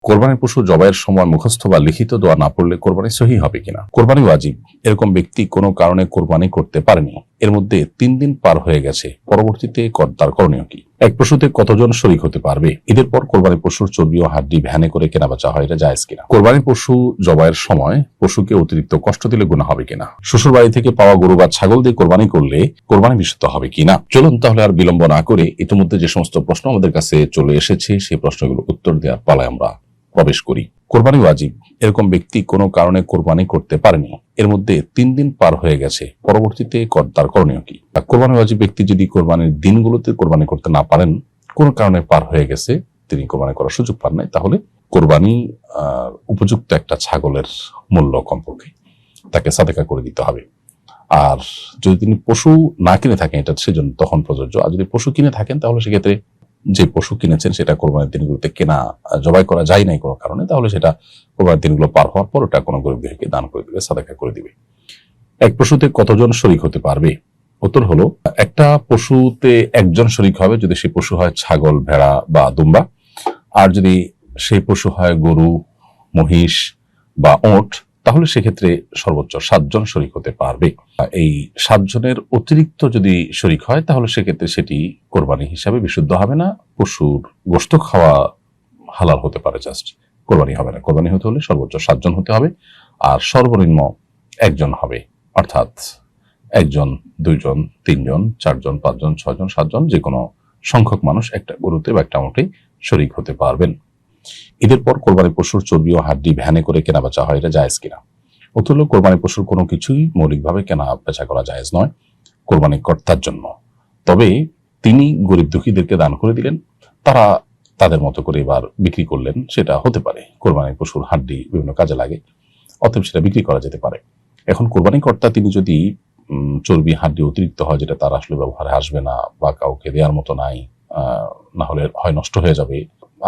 কোরবানির পশু জবাইয়ের সময় মুখস্থ বা লিখিত দোয়া না পড়লে কোরবানি সহি হবে কিনা? কোরবানি ওয়াজিব, এরকম ব্যক্তি কোনো কারণে কোরবানি করতে পারেনি, এর মধ্যে 3 দিন পার হয়ে গেছে, পরবর্তীতে তার করণীয় কি? এক পশুতে কতজন শরীক হতে পারবে? ঈদের পর কোরবানির পশুর চর্বি ও হাড্ডি ভ্যানে করে কেনা বেচা হয়, এটা জায়েজ কিনা? কোরবানির পশু জবাইয়ের সময় পশুকে অতিরিক্ত কষ্ট দিলে গুনাহ হবে কিনা? শ্বশুর বাড়ি থেকে পাওয়া গরু বা ছাগল দিয়ে কোরবানি করলে কোরবানি বিশুদ্ধ হবে কিনা? চলুন তাহলে আর বিলম্ব না করে ইতিমধ্যে যে সমস্ত প্রশ্ন আমাদের কাছে চলে এসেছে সেই প্রশ্নগুলো উত্তর দেওয়ার পালায় আমরা প্রবেশ করি। কোরবানি ওয়াজিব, এরকম ব্যক্তি কোনো কারণে কোরবানি করতে পারেনি, এর মধ্যে 3 দিন পার হয়ে গেছে, পরবর্তীতে তার করণীয় কি? কোরবানি ওয়াজিব ব্যক্তি যদি কোরবানির দিনগুলোতে কোরবানি করতে না পারেন, কোনো কারণে পার হয়ে গেছে, তিনি কোরবানি করার সুযোগ পান নাই, তাহলে কোরবানি উপযুক্ত একটা ছাগলের মূল্য কমপক্ষে তাকে সাদেকা করে দিতে হবে। আর যদি তিনি পশু না কিনে থাকেন, এটা সেজন্য তখন প্রযোজ্য। আর যদি পশু কিনে থাকেন তাহলে সেক্ষেত্রে যে পশু কিনেছেন সেটা কোরবানির দিনগুলোতে কেনা জবাই করা যায় নাই কোনো কারণে, তাহলে সেটা কোরবানির দিনগুলো পার হওয়ার পর ওটা কোনো গরিবদেরকে দান করে দিবে, সাদাকা করে দিবে। এক পশুতে কতজন শরীক হতে পারবে? উত্তর হলো, একটা পশুতে একজন শরীক হবে যদি সেই পশু হয় ছাগল, ভেড়া বা দুম্বা। আর যদি সেই পশু হয় গরু, মহিষ বা ওট, তাহলে সেক্ষেত্রে সর্বোচ্চ 7 জন শরীক হতে পারবে। এই 7 জনের অতিরিক্ত যদি শরীক হয় তাহলে সেক্ষেত্রে সেটি কোরবানি হিসাবে বিশুদ্ধ হবে না, পশুর গোশত খাওয়া হালাল হতে পারে, জাস্ট কোরবানি হবে না। কোরবানি হতে হলে সর্বোচ্চ 7 জন হতে হবে, আর সর্বনিম্ন 1 জন হবে, অর্থাৎ 1 জন, 2 জন, 3 জন, 4 জন, 5 জন, 6 জন, 7 জন, যে কোনো সংখ্যক মানুষ একটা গরুতে বা একটা মোটে শরীক হতে পারবেন। ঈদের পর কোরবানি পশুর চর্বি ও হাড্ডি ভ্যানে করে কেনা বেচা হয়, এটা জায়েজ কিনা? উত্তর হলো, কোরবানি পশুর কোনো কিছুই মৌলিকভাবে কেনা বেচা করা জায়েজ নয় কোরবানি কর্তার জন্য। তবে তিনি গরিব দুঃখীদেরকে দান করে দিলেন, তারা তাদের মতো করে এবার বিক্রি করলেন, সেটা হতে পারে। কোরবানি পশুর হাড্ডি বিভিন্ন কাজে লাগে, অতএব সেটা বিক্রি করা যেতে পারে। এখন কোরবানি কর্তা তিনি যদি চর্বি হাড্ডি অতিরিক্ত হয়, যেটা তার আসলে ব্যবহারে আসবে না বা কাউকে দেওয়ার মতো নাই, না হলে হয় নষ্ট হয়ে যাবে,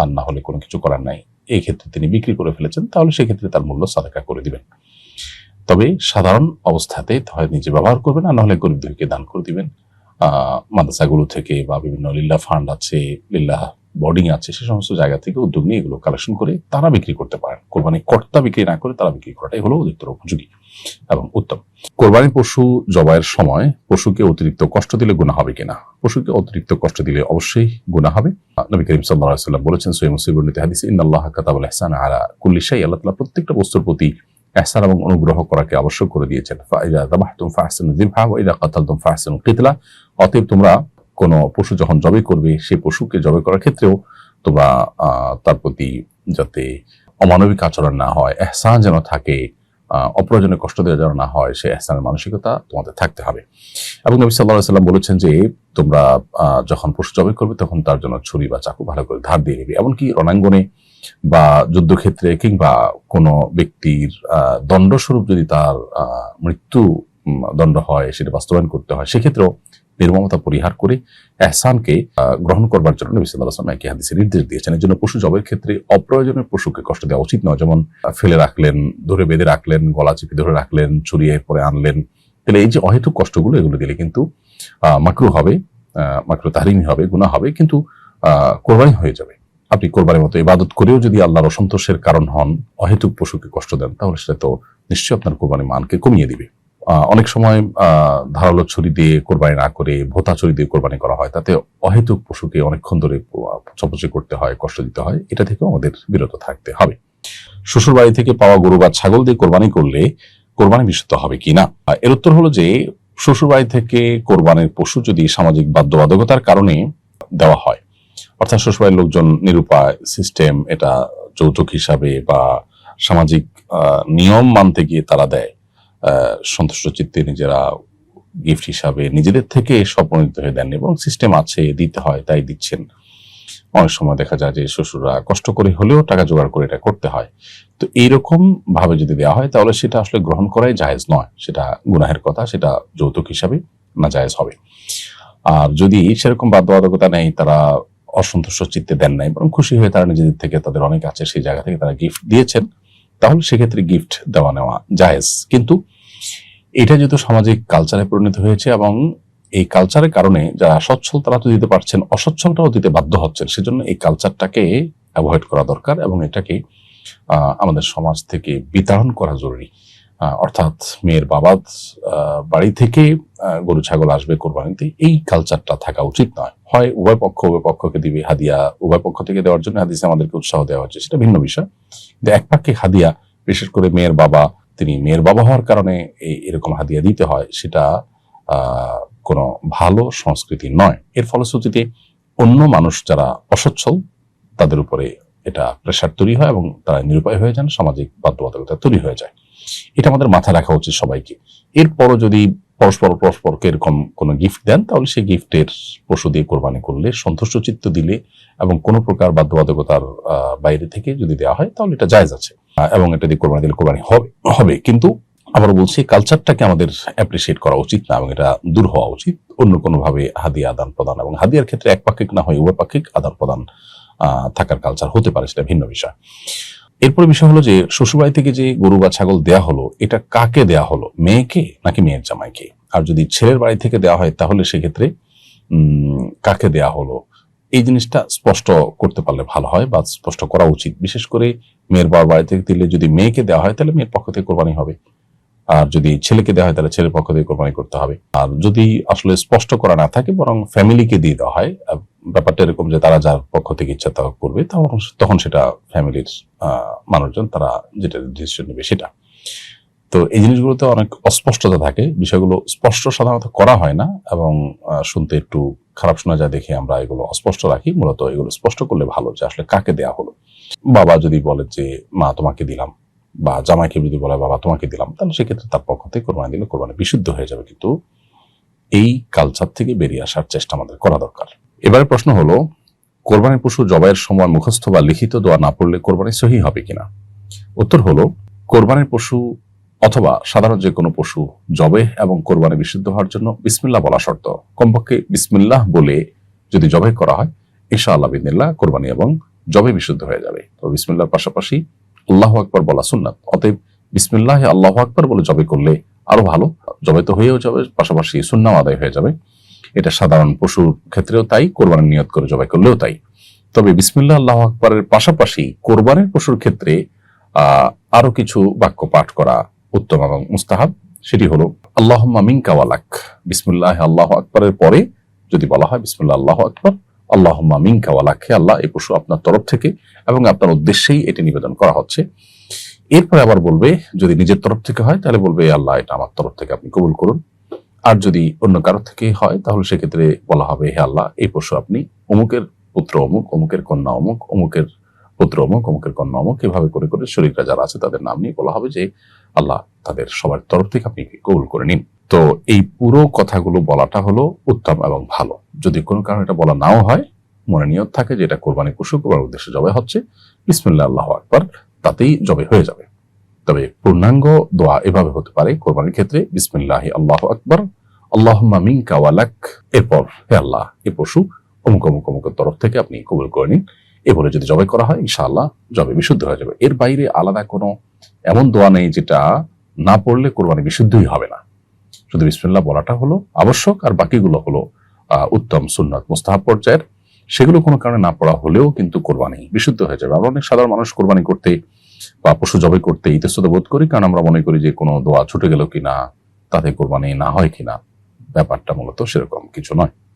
আর না হলে কোনো কিছু করার নাই, এই ক্ষেত্রে তিনি বিক্রি করে ফেলেছেন, তাহলে সেক্ষেত্রে তার মূল্য সাদাকা করে দিবেন। তবে সাধারণ অবস্থাতে হয় নিজে ব্যবহার করবেন, আর নাহলে গরিবদেরকে দান করে দিবেন। মাদ্রাসাগুলো থেকে বা বিভিন্ন লিল্লাহ ফান্ড আছে, লিল্লাহ বোর্ডিং আছে, সে সমস্ত জায়গা থেকে উদ্যোগ নিয়ে এগুলো কালেকশন করে তারা বিক্রি করতে পারেন। কোরবানি কর্তা বিক্রি না করে তারা বিক্রি করাটাই হলো অধিকতর উপযোগী এবং উত্তম। কোরবানি পশু জবাইয়ের সময় পশুকে অতিরিক্ত কষ্ট দিলে গুনাহ হবে কিনা? পশুকে অতিরিক্ত কষ্ট দিলে অবশ্যই গুনাহ হবে। নবী করিম সাল্লাল্লাহু আলাইহি ওয়াসাল্লাম বলেছেন সহিহ মুসলিম বর্ণিত হাদিসে, ইন্নাল্লাহা কাতাবাল ইহসানা আলা কুল্লি শাই, আল্লাহ তাআলা প্রত্যেকটা বস্তুর প্রতি ইহসান এবং অনুগ্রহ করাকে আবশ্যক করে দিয়েছেন। ফাইযা যাবাহতুম ফাহসিনু যিবহা ওয়া ইযা কাতালতুম ফাহসিনুল কিতলা। অতএব তোমরা কোন পশু যখন জবাই করবে, সেই পশুকে জবাই করার ক্ষেত্রেও তোমরা তার প্রতি যাতে অমানবিক আচরণ না হয়, ইহসান যেন থাকে, অপ্রয়োজনে কষ্ট দেওয়া যেন না হয়, সেই ইহসানের মানসিকতা তোমাদের থাকতে হবে। এবং নবী সাল্লাল্লাহু আলাইহি ওয়াসাল্লাম বলেছেন যে তোমরা যখন পশু জবাই করবে তখন তার জন্য ছুরি বা চাকু ভালো করে ধার দিয়ে নেবে। এমনকি রণাঙ্গনে বা যুদ্ধক্ষেত্রে কিংবা কোনো ব্যক্তির দণ্ডস্বরূপ যদি তার মৃত্যু দণ্ড হয়, সেটা বাস্তবায়ন করতে হয়, সেক্ষেত্রেও নির্মমতা পরিহার করে ইহসানকে গ্রহণ করবার জন্য নবী সাল্লাল্লাহু আলাইহি ওয়াসাল্লাম একই হাদিসে নির্দেশ দিয়েছেন। এর জন্য পশু জবাইয়ের ক্ষেত্রে অপ্রয়োজনীয় পশুকে কষ্ট দেওয়া উচিত নয়। যেমন ফেলে রাখলেন, ধরে বেঁধে রাখলেন, গলা চিপে ধরে রাখলেন, ছুরিয়ে পরে আনলেন, তাহলে এই যে অহেতুক কষ্টগুলো, এগুলো দিলে কিন্তু মাকরুহ হবে, মাকরুহ তাহরিমি হবে, গুনাহ হবে, কিন্তু কোরবানি হয়ে যাবে। আপনি কোরবানির মতো ইবাদত করেও যদি আল্লাহর অসন্তোষের কারণ হন, অহেতুক পশুকে কষ্ট দেন, তাহলে সেটা তো নিশ্চয়ই আপনার কোরবানির মানকে কমিয়ে দিবে। অনেক সময় ধারালো ছুরি দিয়ে কোরবানি না করে ভোতা ছুরি দিয়ে কোরবানি করা হয়, তাতে অহেতুক পশুকে অনেকক্ষণ ধরে চপচে করতে হয়, কষ্ট দিতে হয়, এটা থেকেও আমাদের বিরত থাকতে হবে। শ্বশুর বাড়ি থেকে পাওয়া গরু বা ছাগল দিয়ে কোরবানি করলে কোরবানি বিশুদ্ধ হবে কিনা? এর উত্তর হলো যে শ্বশুর বাড়ি থেকে কোরবানির পশু যদি সামাজিক বাধ্যবাধকতার কারণে দেওয়া হয়, অর্থাৎ শ্বশুরবাড়ির লোকজন নিরুপায়, সিস্টেম এটা যৌতুক হিসাবে বা সামাজিক নিয়ম মানতে গিয়ে তারা দেয়, সন্তুষ্ট চিত্তে নিজেরা গিফট হিসাবে নিজেদের থেকে স্বপ্ননিত হয়ে দেন এবং সিস্টেম আছে, দিতে হয় তাই দিচ্ছেন। অনেক সময় দেখা যায় যে শ্বশুররা কষ্ট করে হলেও টাকা জোগাড় করে এটা করতে হয়। তো এইরকম ভাবে যদি দেওয়া হয় তাহলে সেটা আসলে গ্রহণ করাই জায়েজ নয়, সেটা গুনাহের কথা, সেটা যৌতুক হিসাবে না জায়েজ হবে। আর যদি সেরকম বাধ্যবাধকতা নেই, তারা অসন্তুষ্ট চিত্তে দেন নাই, বরং খুশি হয়ে তারা নিজেদের থেকে, তাদের অনেক আছে সেই জায়গা থেকে তারা গিফট দিয়েছেন, তাহলে সেক্ষেত্রে গিফট দেওয়া নেওয়া জায়েজ। কিন্তু এটা যেহেতু সামাজিক কালচারে পরিণত হয়েছে এবং এই কালচারের কারণে যারা সচ্ছল তারা তো দিতে পারছেন, অসচ্ছলটাও দিতে বাধ্য হচ্ছেন, সেজন্য এই কালচারটাকে অ্যাভয়েড করা দরকার এবং এটাকে আমাদের সমাজ থেকে বিতাড়ন করা জরুরি। অর্থাৎ মেয়ের বাবা বাড়ি থেকে গরু ছাগল আসবে কোরবানিতে, এই কালচারটা থাকা উচিত নয়। হয় উভয় পক্ষকে দিবে হাদিয়া, উভয় পক্ষ থেকে দেওয়ার জন্য হাদিসে আমাদেরকে উৎসাহ দেওয়া হচ্ছে, সেটা ভিন্ন বিষয়। কিন্তু এক পাক্ষিক হাদিয়া, বিশেষ করে মেয়ের বাবা, তিনি মেয়ের বাবা হওয়ার কারণে এরকম হাদিয়া দিতে হয়, সেটা কোনো ভালো সংস্কৃতি নয়। এর ফলশ্রুতিতে অন্য মানুষ যারা অসচ্ছল তাদের উপরে এটা প্রেশার তৈরি হয় এবং তারা নিরুপায় হয়ে যান, সামাজিক বাধ্যবাধকতা তৈরি হয়ে যায়। এটা আমাদের মাথায় রাখা উচিত সবাইকে। এরপরও যদি পরস্পরকে এরকম কোনো গিফট দেন, তাহলে সেই গিফটের পশু দিয়ে কোরবানি করলে, সন্তুষ্ট চিত্ত দিলে এবং কোনো প্রকার বাধ্যবাধকতার বাইরে থেকে যদি দেওয়া হয়, তাহলে এটা জায়েজ আছে এবং এটা দিয়ে কোরবানি দিলে কোরবানি হবে। কিন্তু আবারও বলছি, কালচারটাকে আমাদের অ্যাপ্রিসিয়েট করা উচিত না এবং এটা দূর হওয়া উচিত। অন্য কোনোভাবে হাদিয়া আদান প্রদান, এবং হাদিয়ার ক্ষেত্রে একপাক্ষিক না হয় উভয় পাক্ষিক আদান প্রদান থাকার কালচার হতে পারে, সেটা ভিন্ন বিষয়। এরপরে বিষয় হলো যে শ্বশুরবাড়ি থেকে যে গরু বা ছাগল দেয়া হলো, এটা কাকে দেয়া হলো, মেয়েকে নাকি মেয়ের জামাইকে? আর যদি ছেলের বাড়ি থেকে দেওয়া হয়, তাহলে সেক্ষেত্রে কাকে দেয়া হলো, এই জিনিসটা স্পষ্ট করতে পারলে ভালো হয় বা স্পষ্ট করা উচিত। বিশেষ করে মেয়ের বাবার বাড়ি থেকে দিলে যদি মেয়েকে দেওয়া হয়, তাহলে মেয়ের পক্ষ থেকে কোরবানি হবে, আর যদি ছেলেকে দেওয়া হয় তাহলে ছেলের পক্ষ থেকে কোরবানি করতে হবে। আর যদি আসলে স্পষ্ট করা না থাকে, বরং ফ্যামিলিকে দিয়ে দেওয়া হয়, ব্যাপারটা এরকম যে তারা যার পক্ষ থেকে ইচ্ছা তা করবে, তখন সেটা ফ্যামিলির মানুষজন তারা যেটা ডিসিশন নেবে সেটা। তো এই জিনিসগুলোতে অনেক অস্পষ্টতা থাকে, বিষয়গুলো স্পষ্ট সাধারণত করা হয় না এবং শুনতে একটু খারাপ শোনা যায় দেখে আমরা এগুলো অস্পষ্ট রাখি। মূলত এগুলো স্পষ্ট করলে ভালো, যে আসলে কাকে দেয়া হলো। বাবা যদি বলে যে মা তোমাকে দিলাম, বা জামাইকে যদি বলে বাবা তোমাকে দিলাম, তাহলে সেক্ষেত্রে তার পক্ষ থেকে কোরবানি দিলে কোরবানি বিশুদ্ধ হয়ে যাবে। কিন্তু এই কালচার থেকে বেরিয়ে আসার চেষ্টা আমাদের করা দরকার। এবারে প্রশ্ন হলো, কোরবানির পশু জবাইয়ের সময় মুখস্থ বা লিখিত দোয়া না পড়লে কোরবানি সহি হবে কিনা? উত্তর হলো, কোরবানির পশু অথবা সাধারণ যে কোনো পশু জবে এবং কোরবানি বিশুদ্ধ হওয়ার জন্য বিসমিল্লাহ বলা শর্ত। কমপক্ষে বিসমিল্লাহ বলে যদি জবাই করা হয়, ইনশাআল্লাহ বিদিনিল্লাহ কোরবানি এবং জবে বিশুদ্ধ হয়ে যাবে। তো বিসমিল্লাহর পাশাপাশি আল্লাহু আকবার বলা সুন্নাত। অতএব বিসমিল্লাহ আল্লাহু আকবার বলে জবে করলে আরো ভালো, জবে তো হয়েও যাবে, পাশাপাশি সুন্নাহ আদায় হয়ে যাবে। এটা সাধারণ পশুর ক্ষেত্রেও তাই, কোরবানির নিয়ত করে জবাই করলেও তাই। তবে বিসমিল্লাহ আল্লাহু আকবারের পাশাপাশি কোরবানির পশুর ক্ষেত্রে আরো কিছু বাক্য পাঠ করা উত্তম এবং মুস্তাহাব। সেটি হলো আল্লাহুম্মা মিনকা ওয়ালাক। বিসমিল্লাহ আল্লাহু আকবারের পরে যদি বলা হয় বিসমিল্লাহ আল্লাহু আকবার, আল্লাহুম্মা মিনকা ওয়ালাক, হে আল্লাহ এই পশু আপনার তরফ থেকে এবং আপনার উদ্দেশ্যেই এটি নিবেদন করা হচ্ছে। এরপরে আবার বলবে, যদি নিজের তরফ থেকে হয় তাহলে বলবে আল্লাহ এটা আমার তরফ থেকে আপনি কবুল করুন। আর যদি অন্য কারো থেকে হয়, তাহলে সেক্ষেত্রে বলা হবে, হে আল্লাহ এই পশু আপনি অমুকের পুত্র অমুক, অমুকের কন্যা অমুক, অমুকের পুত্র অমুক, অমুকের কন্যা অমুক, এভাবে করে করে শরীকরা যারা আছে তাদের নাম নিয়ে বলা হবে যে আল্লাহ তাদের সবার তরফ থেকে আপনি কবুল করে নিন। তো এই পুরো কথাগুলো বলাটা হলো উত্তম এবং ভালো। যদি কোনো কারণে এটা বলা নাও হয়, মনে নিয়ত থাকে যে এটা কোরবানি পশু, কোরবানির উদ্দেশ্যে জবাই হচ্ছে, বিসমিল্লাহ আল্লাহু আকবার, তাতেই জবাই হয়ে যাবে। তবে পূর্ণাঙ্গ দোয়া এভাবে হতে পারে কোরবানির ক্ষেত্রে, বিসমিল্লাহি আল্লাহু আকবার, আল্লাহুম্মা মিনকা ওয়ালাক, এরপর হে আল্লাহ এই পশু অমুক অমুক অমুকের তরফ থেকে আপনি কবুল করে নিন। এ বলে যদি জবাই করা হয়, ইনশাআল্লাহ জবাই বিশুদ্ধ হয়ে যাবে। এর বাইরে আলাদা কোনো এমন দোয়া নেই যেটা না পড়লে কোরবানি বিশুদ্ধই হবে না। শুধু বিসমিল্লাহ বলাটা হলো আবশ্যক, আর বাকিগুলো হলো উত্তম সুন্নাত মুস্তাহাব পর্যায়ের। সেগুলো কোনো কারণে না পড়া হলেও কিন্তু কোরবানি বিশুদ্ধ হয়ে যাবে। আমরা অনেক সাধারণ মানুষ কোরবানি করতে বা পশু জবাই করতে ইতস্তত বোধ করি, কারণ আমরা মনে করি যে কোনো দোয়া ছুটে গেল কিনা, তাতে কোরবানি না হয় কিনা। ব্যাপারটা মূলত সেরকম কিছু নয়।